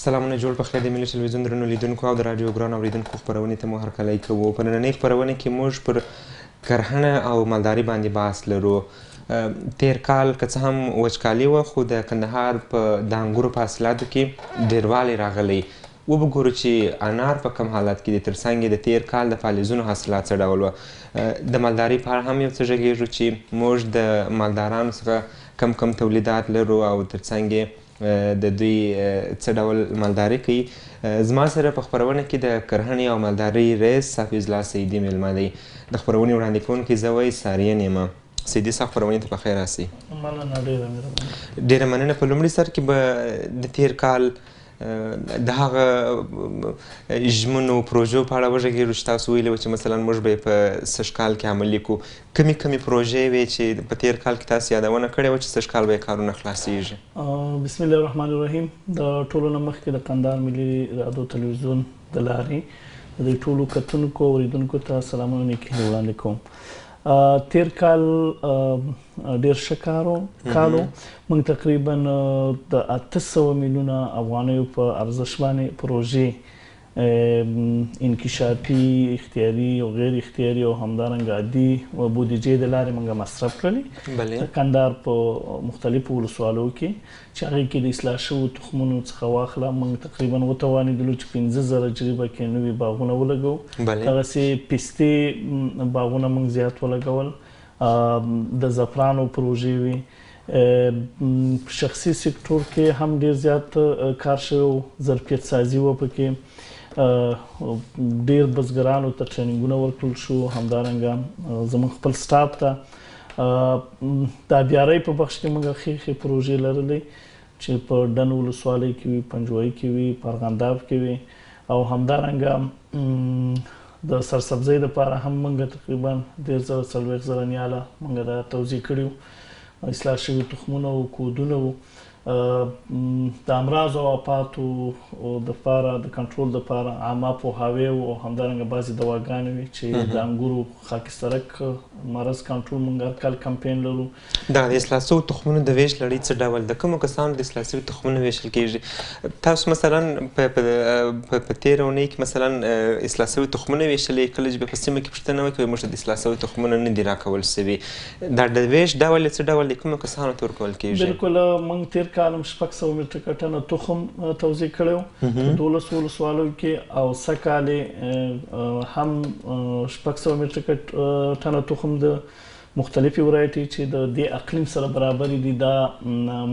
سلامونه جوړ په خیر د ملي ټلوېزیون درنو لیدونکو او د راډیو ګران اورېدونکو خپرونې ته مو هرکلی کوو. په نننۍ خپرونه کې موږ پر کرهڼه او مالداري باندې بحث لرو. تیر کال که څه هم وچکالي وه خو د کندهار په د انګورو په حاصلاتو کې ډېروالی راغلی. وبګورو چې انار په کم حالت کې دی، ترڅنګ یې د تیر کال د فعالیزونو حاصلات څه ډول وه. د مالدارۍ په اړه هم یو څه غږېږو چې موږ د مالدارانو څخه کم تولیدات لرو او ترڅنګ یې د دوی څه ډول مالداري کوي. زما سره په خپرونه کې د کرهڼې او مالدارۍ رئیس حافظ الله سیدي میلمه دی. د خپرونې وړاندې کوونکی زه وی ساریه یم. سیدي صاحب خپرونې ته په خیر راسئ. مننه، ډېره مننه. په لومړي سر کې به د تیر کال د هغه ژمنو پروژو په اړه وغږېږو چې تاسو ویلي وه چې مثلا موږ به یې په سږ کال کې عملي کړو. کمې پروژې وې چې په تیر کال کې تاسو یادونه کړې وه چې سږ کال به یې کارونه خلاصیږي؟ بسم الله الرحمن الرحیم. د ټولو نه مخکې د کندهار ملي راډیو ټلوېزیون د لارې د ټولو کتونکو اوریدونکو ته سلامونه نیکې وړاندې کوم. تیر کال ډیر ښه کالو. موږ تقریبا د 800 میلیونه افغانیو په ارزښت باندې پروژې انکشافي، اختیاري او غیر اختیاري او همدارنګه عادي بودیجې د لارې موږ مصرف کړلې. د کندهار په مختلفو ولسوالیو کې چې هغې کې د اصلاح شویو تخمونو څخه واخله موږ تقریبا وتوانېدلو چې 15,000 جریبه کې نوي باغونه ولګوو. دغسې پستې باغونه موږ زیات ولګول. د زعفرانو پروژې وي. په شخصي سکتور کې هم ډېر زیات کار شوی و. ظرفیت سازي وه پکې. ډېر بزګرانو ته ټریننګونه ورکړل شو. همدارنګه زموږ خپل سټاف ته د آبیارۍ په بخش کې موږ ښې پروژې لرلې چې په ډن ولسوالۍ کې وي، پنجوایي کې وي، په ارغنداب کې وي. او همدارنګه د سرسبزۍ دپاره هم موږ تقریبا 40,000 نیاله موږ دا توزیع کړي وو. اصلاح شوي تخمونه و، کودونه و. د امراضو او آفاتو دپاره د کنټرول دپاره عامه پوهاوی او همدارنګه بعضې دواګانې وي چې د انګورو خاکسترک مرض کنټرول موږ هر کال کمپین لرو. دغه د اصلاح سوو تخمونو د ویش لړۍ څه ډول د کومو کسانو د اصلاح سوي تخمونه ویشل کیږي؟ تاسو مثلا په تېره اونۍ کې مثلا اصلاح سوي تخمونه ویشلې، کله چې به په سیمه کې پوښتنه وکړئ موږ ته د اصلاح سوي تخمونه نه دي راکول سوي، دا د ویش ډول یې څه ډول د کومو کسانو ته ورکول کیږي؟ بلکل موږ تېر کال هم 600 میټریکه ټنه تخم توزیع کړی و په 12 ولسوالیو کې، او سږ کال یې هم 600 میټریکه ټنه تخم د مختلفې ورایټي چې د دې اقلیم سره برابر دي دا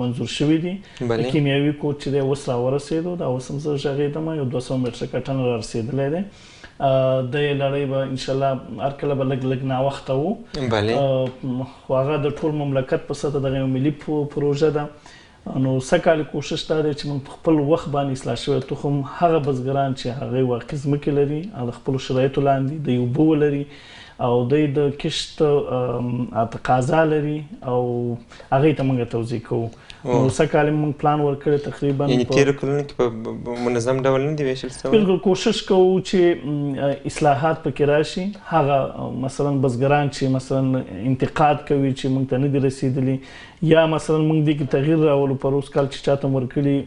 منظور شوي دي. کیمیاوي کوډ چې دی اوس راورسېدو، دا اوس هم زه غږېدم، یو 200 میټریکه ټنه رارسېدلی دی. د یې لړۍ به انشاءالله هر کله به لږ ناوخته و، خو هغه د ټول مملکت په سطحه دغه یو ملي پروژه ده. نو سږ کال کوشش دا دی چې موږ په خپل وخت باندې اصلاح شوی تخم هغه بزګران چې هغوی واقع ځمکې لري او د خپلو شرایطو لاندې د اوبه ولري او دوی د کښت تقاضا لري او هغې ته موږ توزیع کوو. نو سږ کال یې موږ پلان ورکړی تقریبا یعنې تېرو کلونو کې په منظم ډول نه دي ویشل سوی؟ بلکل کوشش کوو چې اصلاحات پکې راشي. هغه مثلا بزګران چې مثلا انتقاد کوي چې موږ ته نه دي رسېدلي، یا مثلا موږ دې کې تغییر راولو، په روز کال چې چاته مو ورکړي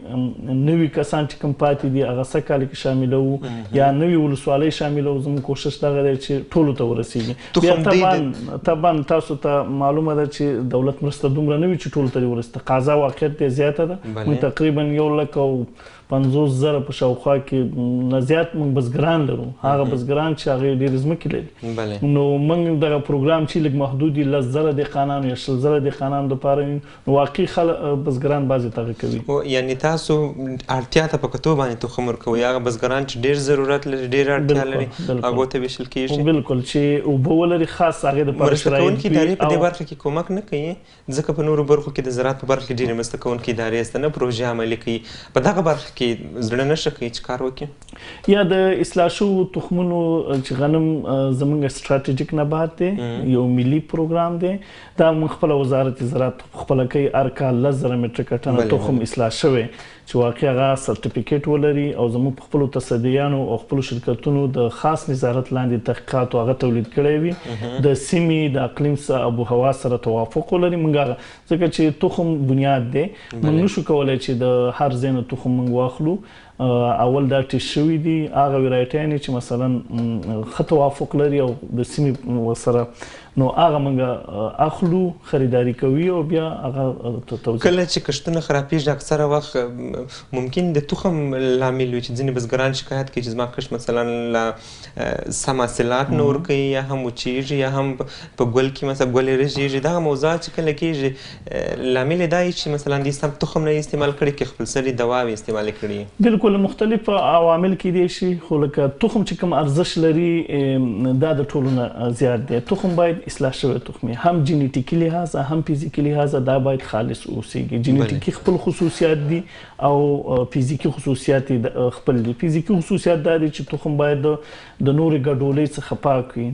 نوي کسان چې کوم پاتې دي هغه سږ کال کې شاملوو یا نوي ولسوالۍ شاملوو. زموږ کوشش دغه دی چې ټولو ته ورسېږي. بیا طبعا تاسو ته معلومه ده چې دولت مرسته دومره نه وي چې ټولو ته دې ورسي. تقاضا واقعیت دی زیاته ده. موږ تقریبا 150,000 په شاوخوا کې نه زیات موږ بزګران لرو، هغه بزګران چې هغې ډېرې ځمکې لري. نو موږ دغه پروګرام چې لږ محدود وي 10,000 دهقانانو یا 20,000 دهقانانو دپاره وي، نو واقعي بزګران بعضې ته هغه کوي. یعنې تاسو اړتیا ته په کتو باندې تخم ورکوئ، هغه بزګران چې ډېر ضرورت لري، ډېر اړتیا لري، هغو ته ویشل کېږي؟ بلکل، چې اوبه ولري خاص هغې دپاره مرسته کوونکې ادارې په دې برخه کې کومک نه کوي؟ ځکه په نورو برخو کې د زراعت په برخه کې ډېرې مرسته کوونکې ادارې شته، نه پروژې عملي کوي. په دغه برخه کې زړه نه ښه کوي چې کار وکړي؟ یا د اصلاح شوو تخمونو چې غنم زموږ ستراتیژیک نبات دی، یو ملي پروګرام دی، دا موږ خپله وزارت زراعت خپله کوي. هر کال 10,000 میټریکه ټنه تخم اصلاح شوی چې واقعي هغه سرټیفیکیټ ولري او زموږ په خپلو تصدیانو او خپلو شرکتونو د خاص نظارت لاندې تحقیقاتو هغه تولید کړی وي د سیمې د اقلیم آب و هوا سره توافق ولري. موږ هغه ځکه چې تخم بنیاد دی، موږ نشو کولی چې د هر ځای نه تخم موږ واخلو. اول دا ټیسټ شوي دي هغه ویرایټیانې چې مثلا ښه توافق لري او د سیمې سره، نو هغه موږ اخلو، خریداري کوي او بیا هغه توزیع. کله چې کښتونه خرابېږي اکثره وخت ممکن د تخم لامل وي چې ځینې بزګران شکایت کوي چې زما کښت مثلا له سم حاصلات نه ورکوي یا هم وچېږي یا هم په ګل کې مثلا ګلې رژېږي. دغه موضوعات چې کله کېږي لامل یې دا وي چې مثلا دوی سم تخم نه استعمال کړي که خپلسري دواوې استعمالې کړي. بالکل مختلف عوامل کېدای شي، خو لکه تخم چې کوم ارزښت لري دا د ټولو نه زیات دی. تخم باید اصلاح شوی تخم هم جینیټیکي لحاظه هم فزیکي لحاظه دا باید خالص اوسیږي. جینیټیکي خپل خصوصیات دي او فزیکي خصوصیات خپل دي. فزیکي خصوصیات دا دي چې تخم باید د نورې ګډولۍ څخه پاک وي،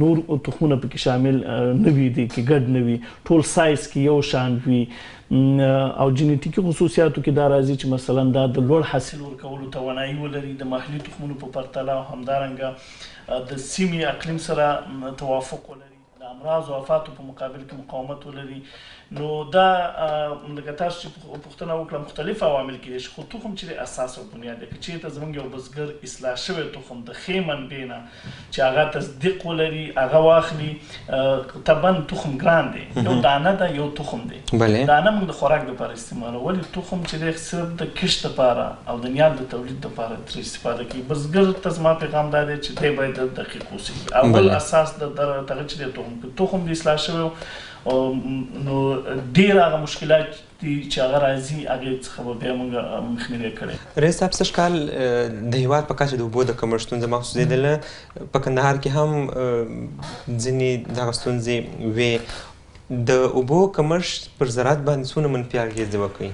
نور تخمونه پکې شامل نه وي، دي کې ګډ نه وي، ټول سایز کې یو شان وي. او جینیټیکي خصوصیاتو کې دا راځي چې مثلا دا د لوړ حاصل ورکولو توانایي ولري د محلي تخمونو په پرتله، او همدارنګه د سیمې اقلیم سره توافق ولري، د امراض او آفاتو په مقابل کې مقاومت ولري. نو دا لکه تاسو چې پوښتنه وکړه مختلف عوامل کېدای شي، خو تخم چې د اساس او بنیاد دی. که چېرته زموږ یو بزګر اصلاح شوی تخم د ښې منبع نه چې هغه تصدیق ولري هغه واخلي، طبعا تخم ګران دی، یو دانه ده یو تخم دی. دانه موږ د خوراک دپاره استعمالوو، ولې تخم چې دی صرف د کښت دپاره او د نیال د تولید دپاره ترې استفاده کوي. بزګر ته زما پیغام دا دی چې دی باید دقیق اوسي. اول اساس د دغه چې دی تخم د اصلاح شوی نو ډېر هغه مشکلات دي چې هغه راځي هغې څخه به بیا موږ مخنیوی کړی. رئیس صاحب سږ کال د هېواد په کچه د اوبو د کمښت ستونزه محسوسېدله. په کندهار کې هم ځینې دغه ستونزې وې. د اوبو کمښت پر زراعت باندې څومره منفي اغېزې وکړي؟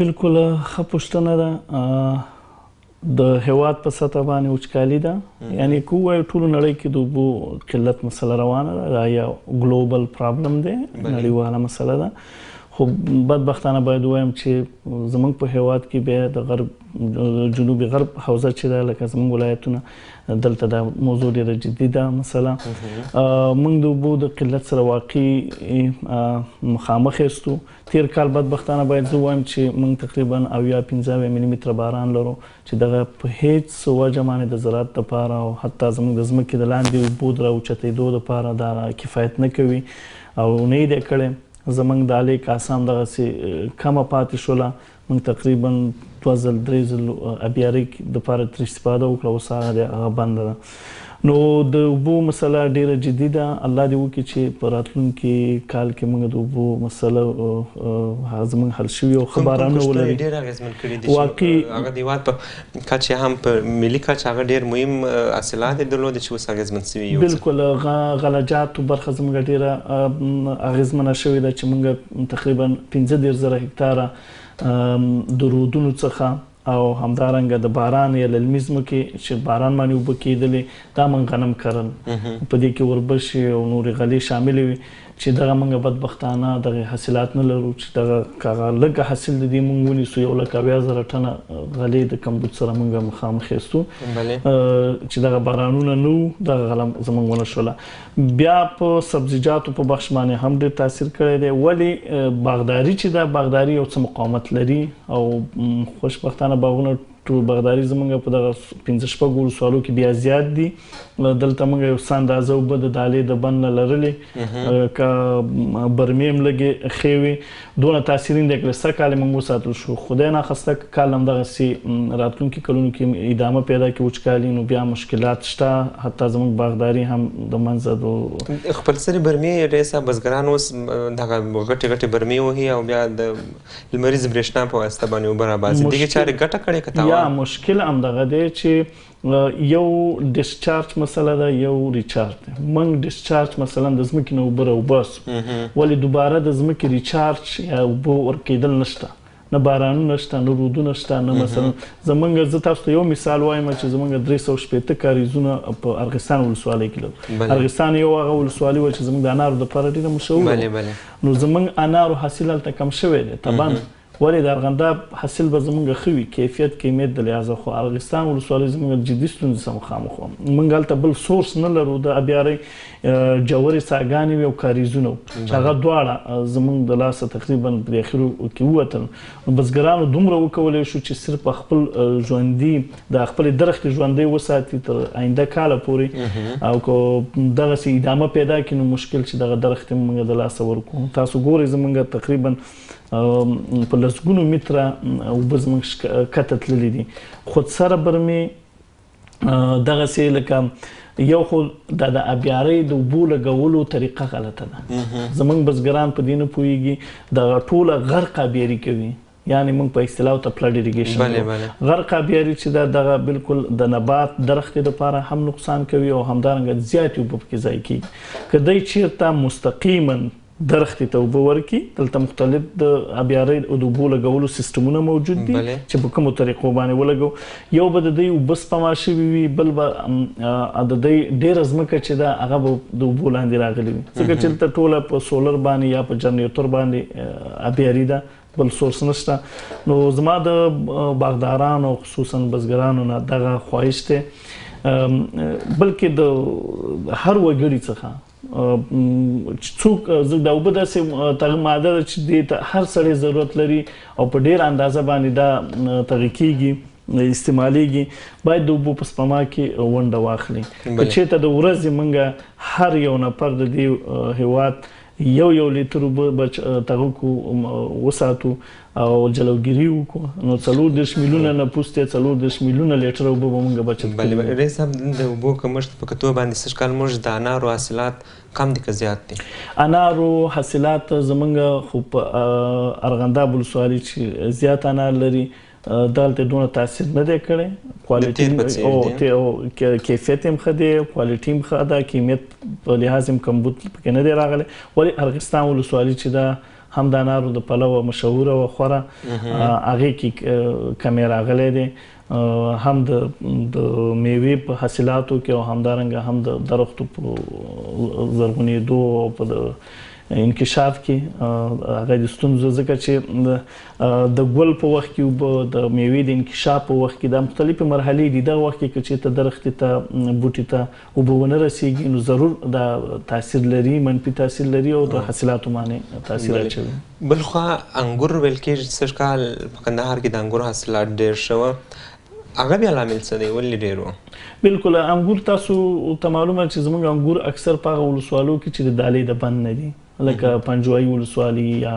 بالکل ښه پوښتنه ده. د هېواد په سطح باندې وچکالي ده، یعنې که ووایو ټولو نړۍ کې د اوبو قلت مسله روانه ده، دا یو ګلوبل پرابلم دی، نړیواله مسله ده. خو بدبختانه باید ووایم چې زموږ په هېواد کې بیا د غرب جنوبي غرب حوزه چې ده لکه زموږ ولایتونه دلته دا موضوع ډېره جدي ده مسله. موږ د اوبو د قلت سره واقعي مخامخ یاستو. تیر کال بدبختانه باید زه ووایم چې موږ تقریبا اویا-پنځه ملي متره باران لرو چې دغه په هیڅ وجه باندې د زراعت دپاره او حتی زموږ د ځمکې د لاندې اوبو د راوچتېدو دپاره دا کفایت نه کوي او نه یې دی کړی. زموږ د آلې کاسه هم دغسې کمه پاتې شوله. موږ تقریبا 2-3 ځل ابیارۍ دپاره ترې استفاده وکړه، اوس هغه بنده ده. نو د اوبو مسله ډېره جدي ده. الله دې وکړي چې په راتلونکي کال کې موږ د اوبو مسله زموږ حل شوي او ښه بارانونه ولري. ډېر اغېزمن کړي دي چې هغه د هېواد په کچه هم په ملي کچه هغه ډېر مهم حاصلات یې درلودې چې اوس اغېزمن سوي. بالکل غلجاتو برخه زموږ ډېره اغېزمنه شوې ده چې موږ تقریبا 15,000 هکتاره د رودونو څخه او همدارنګه د باران یا للمي ځمکې چې باران باندې اوبه کېدلې دا موږ غنم کرل، په دې کې وربشې او نورې غلې شاملې وي چې دغه موږ بدبختانه دغه حاصلات نه لرو چې دغه هغه لږ حاصل د دې موږ ونیسو 1,000 ټنه غلې د کمبود سره موږ مخامخ یاستو چې دغه بارانونه نه وو دغه غله زموږ ونه شوله. بیا په سبزیجاتو په بخش باندې هم ډېر تاثیر کړی دی، ولې باغداري چې ده باغداري یو څه مقاومت لري او خوشبختانه باغونه ټول باغداري زموږ په دغه 15-16 ولسوالو کې بیا زیات دي. دلته موږ یو څه اندازه اوبه د دالې د بند نه لرلې، که برمې هم لږې ښې وي دونه تاثیرین دی که سږ کال یې موږ وساتل شو. خدای ناخسته که کال هم دغسې راتلونکي کلونو کې ادامه پیدا کړي وچکالي، نو بیا مشکلات شته، حتی زموږ باغداري هم د منځه خپلسري برمې رئیس صاحب بزګران اوس دغه غټې غټې برمې وهي او بیا د لمریز برېښنا په واسطه باندې اوبه راباسي. دغې چارې ګټه کړې که یا مشکل همدغه دی چې یو ډسچارج مسله ده یو ریچارج دی. موږ ډسچارج مثلا د ځمکې نه اوبه راوباسو، ولې دوباره د ځمکې ریچارج یا اوبه ورکېدل نشته، نه بارانونه شته نه رودونه شته نه. مثلا زموږ زه تاسو ته یو مثال وایم چې زموږ 360 کاریزونه په ارغستان ولسوالۍ کې لرو. ارغستان یو هغه ولسوالي وه چې زموږ د انارو دپاره ډېره مشهوره، نو زموږ انارو حاصل هلته کم شوی دی طبعا ولې د ارغنداب حاصل به زموږ ښه وي کیفیت کمیت د لحاظه خو ارغستان ولسوالۍ زموږ جدي ستونزې سره مخامخ وو موږ هلته بل سورس نه لرو د ابیارۍ جوړې څاګانې وي او کاریزونه وو چې هغه دواړه زموږ د لاسه تقریبا په اخرو کې ووتل نو بزګرانو دومره وکولی شو چې صرف خپل ژوندي د خپلې درختې ژوندۍ وساتي تر آینده کاله پورې او که دغسې ادامه پیدا کړي نو مشکل چې دغه درختې موږ د لاسه ورکړو تاسو ګورئ زموږ تقریبا په لسګونو متره اوبه زموږ کته تللي دي خودسره برمې دغسې لکه یو خو د ابیارۍ د اوبو لګولو طریقه غلطه ده زموږ بزګران په دې نه پوهېږي دغه ټوله غرق ابیاري کوي یعنی موږ په اصطلاح ته فلډ اریګیشن غرق ابیاري چې دا دغه بالکل د نبات درختې دپاره هم نقصان کوي او همدارنګه زیاتې اوبه پکې ضایع کېږي که دی چېرته مستقیما درختې ته اوبه ورکړي دلته مختلف د ابیارۍ او د اوبو لګولو سیستمونه موجود دي چې په کومو طریقو باندې ولګو یو به د دوی اوبه سپما شوي وي بل به د دوی ډېره ځمکه چې ده هغه به د اوبو لاندې راغلي وي ځکه چې دلته ټوله په سولر باندې یا په جنریټر باندې ابیاري ده بل سورس نشته نو زما د باغدارانو خصوصا بزګرانو نه دغه خواهش دی بلکې د هر وګړي څخه څوک د اوبه داسې تغه ماده ده چې دې ته هر سړی ضرورت لري او په ډېر اندازه باندې دا تغه کېږي استعمالیږي باید د اوبو په سپما کې ونډه واخلي که چېرته د ورځې موږ هر یو نفر د دې هېواد یو لیتر اوبه تغه کړو وساتو او جلوګیري وکړو نو 40 میلیونه نفوس دی 40 میلیونه لیټر اوبه به موږ بچت کړو رئیس صاحب د اوبو کمښت په کتو باندې سږ کال موږ د انارو حاصلات کم دي که زیات دي انارو حاصلات زموږ خو په ارغنداب ولسوالۍ چې زیات انار لري دلته دونه تاثیر نه دی کړی کوالټي او کیفیت هم ښه دی کوالټي هم ښه ده کمیت په لحاظ هم کمبود پکې نه دی راغلی ولې ارغستان ولسوالۍ چې ده هم د انارو د پلوه مشهوره او خوره هغې کې کمی راغلی دی هم د میوې په حاصلاتو کې او همدارنګه هم د درختو په زرغونېدو او په د انکشاف کې هغه د ستونزو ځکه چې د ګل په وخت کې اوبه د میوې د انکشاف په وخت کې دا مختلفې مرحلې دي دغه وخت کې که چېرته درختې ته بوټي ته اوبه ونه رسېږي نو ضرور دا تاثیر لري منفي تاثیر لري او د حاصلاتو باندې تاثیر اچوي بل خوا انګور ویل کېږي سږ کال په کندهار کې د انګور حاصلات ډېر شوه هغه بیا لامل څه دی ولې ډېر و بالکل انګور تاسو ته معلومه چې زموږ انګور اکثر په هغه ولسوالو کې چې د دالۍ د بند نه دي لکه پنجوایي ولسوالي یا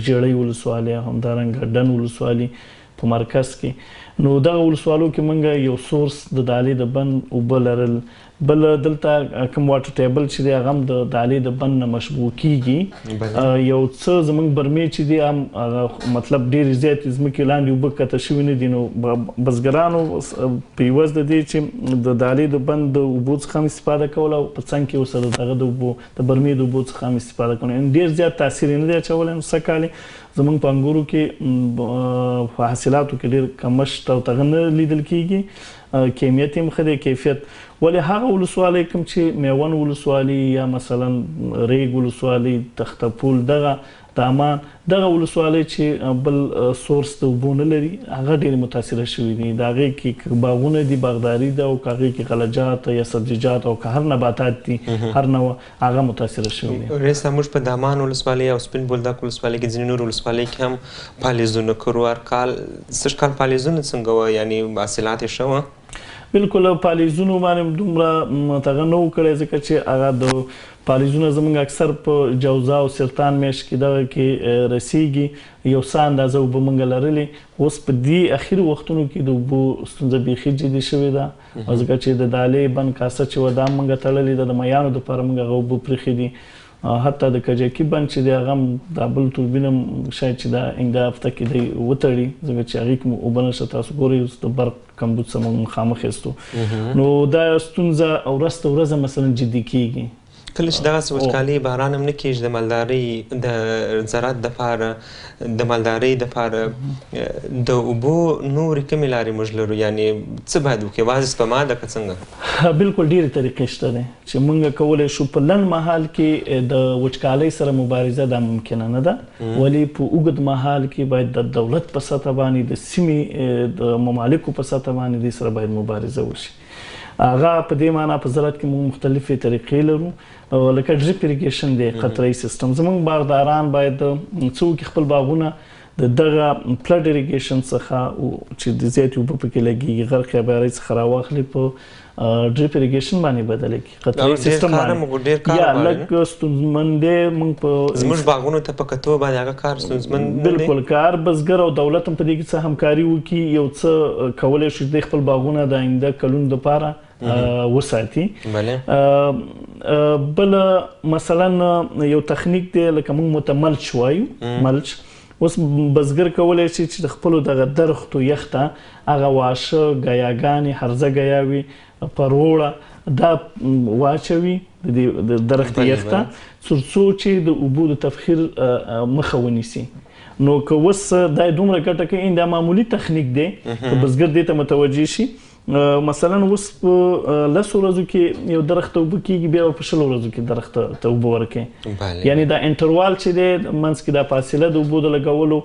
ژیړۍ ولسوالي همدارنګه ډن ولسوالي په مرکز کې نو دغه ولسوالو کې موږ یو سورس د دالۍ د بند اوبه لرل بل دلته کوم واټر ټیبل چې دی هغه هم د دالۍ د بند نه مشبوع کېږي یو څه زموږ برمې چې دی هم مطلب ډېرې زیاتې ځمکې لاندې اوبه کته شوي نه دي نو بزګرانو په عوض د دې چې د دالۍ د بند د اوبو څخه هم استفاده کوله او په څنګ کې ورسره دغه د اوبو د برمې د اوبو څخه هم استفاده کوله ډېر زیات تاثیر یې نه دی اچولی نو څه کالې زموږ په انګورو کې په حاصلاتو کې ډېر کمښت او تغه نه لیدل کېږي کمیت هم ښه دی کیفیت ولې هغه ولسوالۍ کوم چې میوند ولسوالۍ یا مثلا ریګ ولسوالۍ تخته پول دغه د امان دغه ولسوالۍ چې بل سورس د اوبو نه لري هغه ډېرې متاثره شوي دي د هغې کې باغونه دي باغداري ده او که هغې کې غلجات یا سبزیجات او که هر نباتات دي هر نوع هغه متاثره شوي دي رئیس صاحب موږ په د امان ولسوالۍ او سپین بولدک ولسوالۍ کې ځینې نور ولسوالۍ کې هم پالیزونه کړو هر کال سږ کال پالیزونه څنګه وه یعنې حاصلات یې ښه وه بالکل پالیزونو باندې دومره تغه نه و کړی ځکه چې هغه د پالیزونه زموږ اکثر په جوزا او سرطان میاشت کې دغه کې رسیږي یو څه اندازه اوبه موږ لرلې اوس په دې اخرو وختونو کې د اوبو ستونزه بیخي جدي شوې ده ځکه چې د دالۍ بند کاسه چې وه دا موږ تړلې ده د میانو دپاره موږ هغه اوبه پرېښې دي حتی د کجکي بند چې دی هغه هم دا بل توربین هم شاید چې دا اینده هفته کې دی وتړي ځکه چې هغې کې اوبه نشته تاسو ګورئ اوس د برق کمبود سره مخامخ یاستو نو دا ستونزه ورځ تر ورځه مثلا جدي کېږي کله چې دغسې وچکالي باران هم نه کېږي د مالدارۍ د زراعت دپاره د مالدارۍ دپاره د اوبو نورې کومې لارې موږ لرو یعنې څه باید وکړو یوازې سپما ده که څنګه بالکل ډېرې طریقې شته دی چې موږ کولی شو په لنډ مهال کې د وچکالۍ سره مبارزه دا ممکنه نه ده ولې په اوږد مهال کې باید د دولت په سطح باندې د سیمې د ممالکو په سطح باندې دې سره باید مبارزه وشي هغه په دې معنا په زراعت کې موږ مختلفې طریقې لرو لکه ډریپ اریګیشن دی قطره‌یي سیستم زموږ باغداران باید څه وکړي خپل باغونه د دغه فلډ اریګیشن څخه چې د زیاتې اوبه پکې لګېږي غرق یا بارۍ څخه راواخلي په ډریپ اریګیشن باندې بدل کړي قطره‌یي سیستم باندې یا لږ ستونزمن دی موږ په زموږ باغونو ته په کتو باندې هغه کار ستونزمن دی بالکل کار بزګر او دولت هم په دې کې څه همکاري وکړي یو څه کولی شي د خپل باغونه د آینده کلونو دپاره وساتي بل مثلا یو تخنیک دی لکه موږ ملچ وایو ملچ اوس بزګر کولی شي چې د خپلو دغه درختو یخته هغه واښه ګیاګانې هرزه ګیاوي پروړه دا واچوي د درخت یخته تر څو چې د اوبو د تبخیر مخه ونیسي نو که اوس دا دومره ګټه کوي دا معمولي تخنیک دی که بزګر دې ته متوجه شي مثلا اوس په 10 ورځو کې یو درخت ته اوبه کېږي بیا په 20 ورځو کې درخت ته اوبه ورکوي یعنی دا انټروال چې دی منځ کې دا فاصله د اوبو د لګولو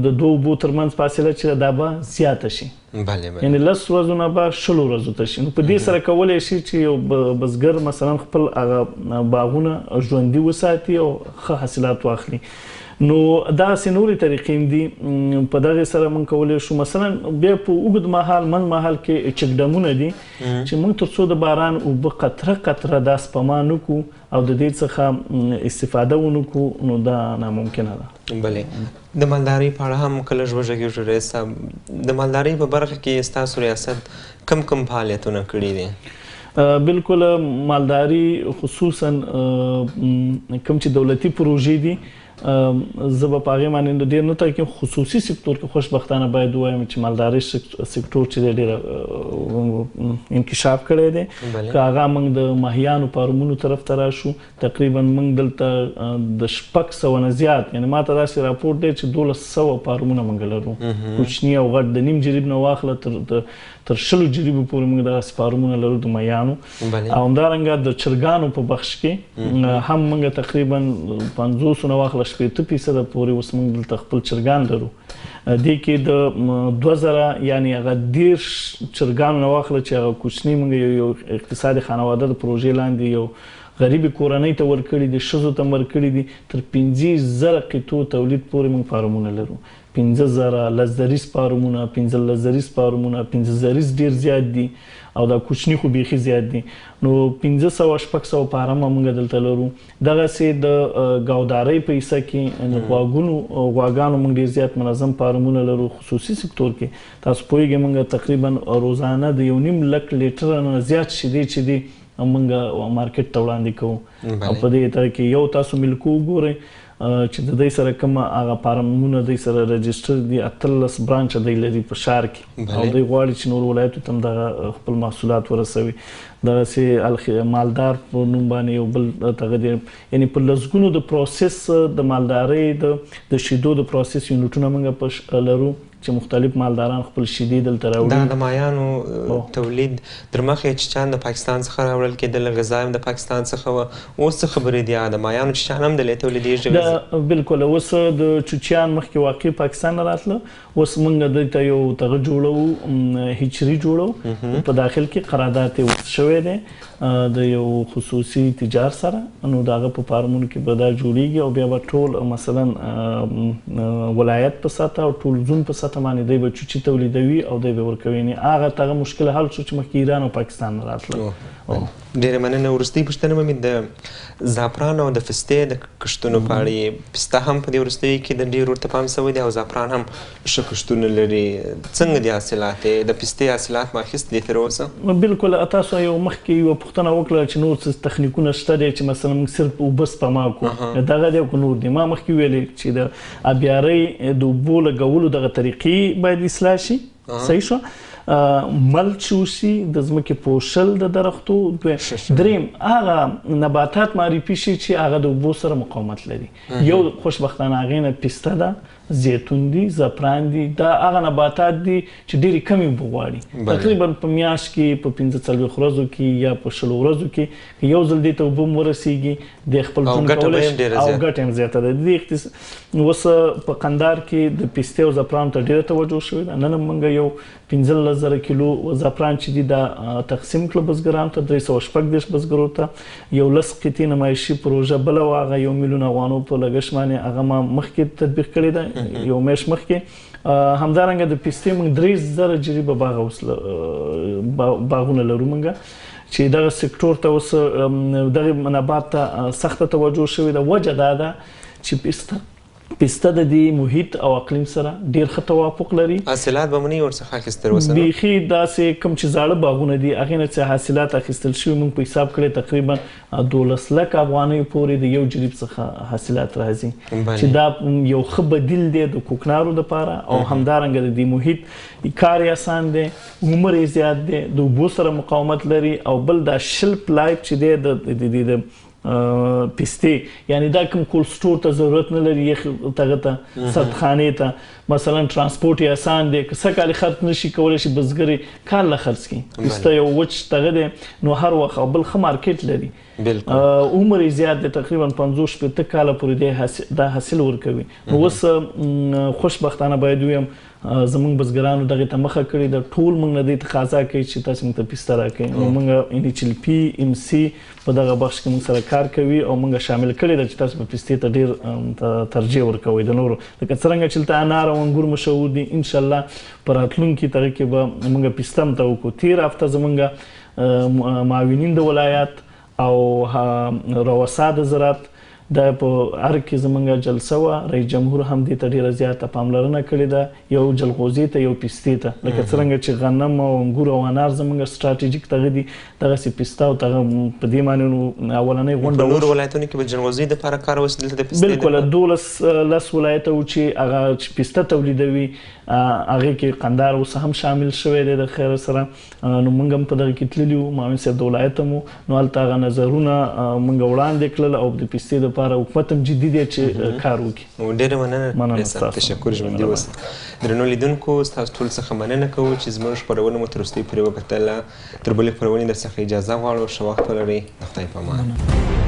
د دوه اوبو ترمنځ فاصله چې دا به زیاته شي یعنی 10 ورځو نه به 20 ورځو ته شي نو په دې سره کولی شي چې یو بزګر مثلا خپل هغه باغونه ژوندي وساتي او ښه حاصلات واخلي نو داسې نورې طریقې هم دي په دغې سره موږ کولی شو مثلا بیا په اوږد مهال من مهال کې چک ډمونه دي چې موږ تر څو د باران اوبه قطره قطره دا سپما نه کړو او د دې څخه استفاده ونه کړو نو دا ناممکنه ده بلې د مالدارۍ په اړه هم کله وژغېږو رئیس صاحب د مالدارۍ په برخه کې ستاسو ریاست کوم فعالیتونه کړي دي بالکل مالداري خصوصا کوم چې دولتي پروژې دي زه به په هغې باندې ډېر نه تاکیم خصوصي سکتور کې خوشبختانه باید ووایم چې مالدارۍ سکتور چې دی ډېر انکشاف کړی دی که هغه موږ د ماهیانو فارمونو طرف ته راشو تقریبا موږ دلته د 600 نه زیات یعنی ما ته داسې راپور دی چې 1200 فارمونه موږ لرو کوچني او غټ د نیم جریب نه واخله تر 100 جریبو پورې موږ دغسې فارمونه لرو د ماهیانو او همدارنګه د چرګانو په بخش کې هم موږ تقریبا 500 نه واخله 80% پورې اوس موږ دلته خپل چرګان لرو دې کې د 2000 یعنی هغه 10 چرګانو نه واخله چې هغه کوچني موږ یو اقتصادي خانواده د پروژې لاندې یو غریبې کورنۍ ته ورکړي دي ښځو ته ورکړي دي تر 50,000 قطعو تولید پورې موږ فارمونه لرو 15,000 لزدریز فارمونه 15 فارمونه 15 ډېر زیات دي او دا کوچني خو بیخي زیات دي نو 500 فارمه موږ دلته لرو دغسې د ګاودارۍ په حصه کې غواګانو موږ ډېر زیات منظم فارمونه لرو خصوصي سکتور کې تاسو پوهېږئ موږ تقریبا روزانه د 1.5 لک لیټره نه زیات شیدې چې دي موږ مارکیټ ته وړاندې کوو او په دې اطار کې یو تاسو ملکو وګورئ چې د دوی سره کوم هغه فارمونه دوی سره رجسټر دي 18 برانچ دوی لري په ښار کې او دوی غواړي چې نور ولایتو ته هم دغه خپل محصولات ورسوي دغسې مالدار په نوم باندې یو بل دغه دی یعنی په لسګونو د پروسس د مالدارۍ د شیدو د پروسس یونټونه موږ لرو چې مختلف مالداران خپل شیدې دلته راوړي دا د مایانو تولید تر مخکې چچان د پاکستان څخه راوړل کېدل غذا هم د پاکستان څخه وه اوس څه خبرې دي د مایانو چچان هم دلې تولیدېږي بالکل اوس د چچیان مخکې واقع پاکستان نه راتله اوس موږ دلته یو دغه جوړو هیچري جوړو په داخل کې قرارداد یې وصل شوی دی د یو خصوصي تجار سره نو د هغه په فارمونو کې به دا جوړیږي او بیا به ټول مثلا ولایت په سطح او ټول زون په سطح باندې دوی به چوچي تولیدوي او دوی به ورکوي یعنې هغه ته هغه مشکل حل شو چې مخکې ایران او پاکستان نه راتله ډېره مننه وروستۍ پوښتنه به مې د زعفران او د پستې د کښتونو په اړه پسته هم په دې وروستیو کې د ډېر ورته پام شوی دی او زعفران هم ښه کښتونه لري څنګه دي حاصلات د پستې حاصلات مو اخیستي دي تر اوسه بالکل تاسو یو مخکې یوه پوښتنه وکړه چې نور څه تخنیکونه شته دی چې مثلا موږ صرف اوبه سپما کړو دغه دی که نور دي ما مخکې ویلې چې د ابیارۍ د اوبو لګولو دغه طریقې باید اصلاح شي صحیح شو ملچ وشي د ځمکې پوښل د درختو دریم هغه نباتات معرفي شي چې هغه د اوبو سره مقاومت لري یو خوشبختانه هغې نه پیسته ده زیتون دي زعفران دي دا هغه نباتات دي چې ډېرې کمې اوبه غواړي تقریبا په میاشت کې په 15 ورځو کې یا په 60 ورځو کې یو ځل دې ته اوبه هم ورسیږي د خپل ژوند کولی شي او ګټه هم زیاته ده دې اوس په کندهار کې د پیستې او زعفرانو ته ډېره توجه شوې ده نن موږ یو 15,000 کیلو زعفران چې دي دا تقسیم کړل بزګرانو ته 314 بزګرو ته یو لس قطعې نمایشي پروژه بله وه هغه 1 میلیون افغانو په لګښت باندې هغه ما مخکې تطبیق کړې ده یو میاشت مخکې همدارنګه د پیستې موږ 3,000 جریبه باغونه لرو موږ چې دغه سکتور ته اوس دغه نبات ته سخته توجه شوې ده وجه دا ده چې پیسته د دې محیط او اقلیم سره ډېر ښه توافق لري حاصلات به مو نه وي ورڅخه اخیستل اوس بیخي داسې کوم چې زاړه باغونه دي هغې نه چې حاصلات اخیستل شوي موږ په حساب کړی تقریبا 12 لک افغانیو پورې د یو جریب څخه حاصلات راځي چې دا یو ښه بدیل دی د کوکنارو دپاره او همدارنګه د دې محیط کار یې اسان دی عمر یې زیات دی د اوبو سره مقاومت لري او بل دا شلف لایف چې دی د پیستې یعنی دا کوم کول سټور ته ضرورت نه لري یخ تغه ته سردخانې ته مثلا ترانسپورت یې اسان دی که څه کالي خرڅ نشي کولی شي بزګر کار له خرڅ کړي پیسته یو وچ تغه دی نو هر وخت او بل ښه مارکیټ لري عمر یې زیات دی تقریبا 50-60 کاله پورې دا حاصل ورکوي نو اوس خوشبختانه باید ویم زمونږ بزګرانو دغې ته مخه کړې ده ټول موږ نه دی تقاضا کوي چې تاسو موږ ته پیسته راکړئ نو موږ NHLP په دغه بخش کې موږ سره کار کوي او موږ شامل کړی ده چې تاسو په پیستې ته ډېر ترجیح ورکوئ د نورو لکه څرنګه چې دلته انار او انګور مشهور دي انشاءالله په راتلونکي دغه کې به موږ پیسته هم ته وکړو تېره هفته زموږ معاونین د ولایت او روسا د زراعت دا په هر کې زموږ جلسه وه رئیس جمهور هم دې ته ډېره زیاته پاملرنه کړې ده یو جلغوزي ته یو پیستې ته لکه څرنګه چې غنم او انګور او انار زموږ سټراټیجیک دغه دي دغسې پیسته او دغه په دې معنی اولنۍ غونډه په نورو ولایتونو کې به جلغوزي دپاره کار وشي دلته د پیستې بالکل 12 ولایته و چې هغه پیسته تولیدوي هغې کې کندهار اوس هم شامل شوی دی د خیر سره نو موږ هم په دغه کې تللي وو معاون صاحب د ولایت هم نو هلته هغه نظرونه موږ وړاندې کړل او د پیستې دپاره حکومت هم جدي دی چې کار وکړي ډېره مننه تشکر ژوندي اوسه درنو لیدونکو ستاسو ټول څخه مننه کوو چې زموږ خپرونه مو تر وروستۍ پورې وکتله تر بلې خپرونې در څخه اجازه غواړو ښه وخت ولرئ د خدای په امان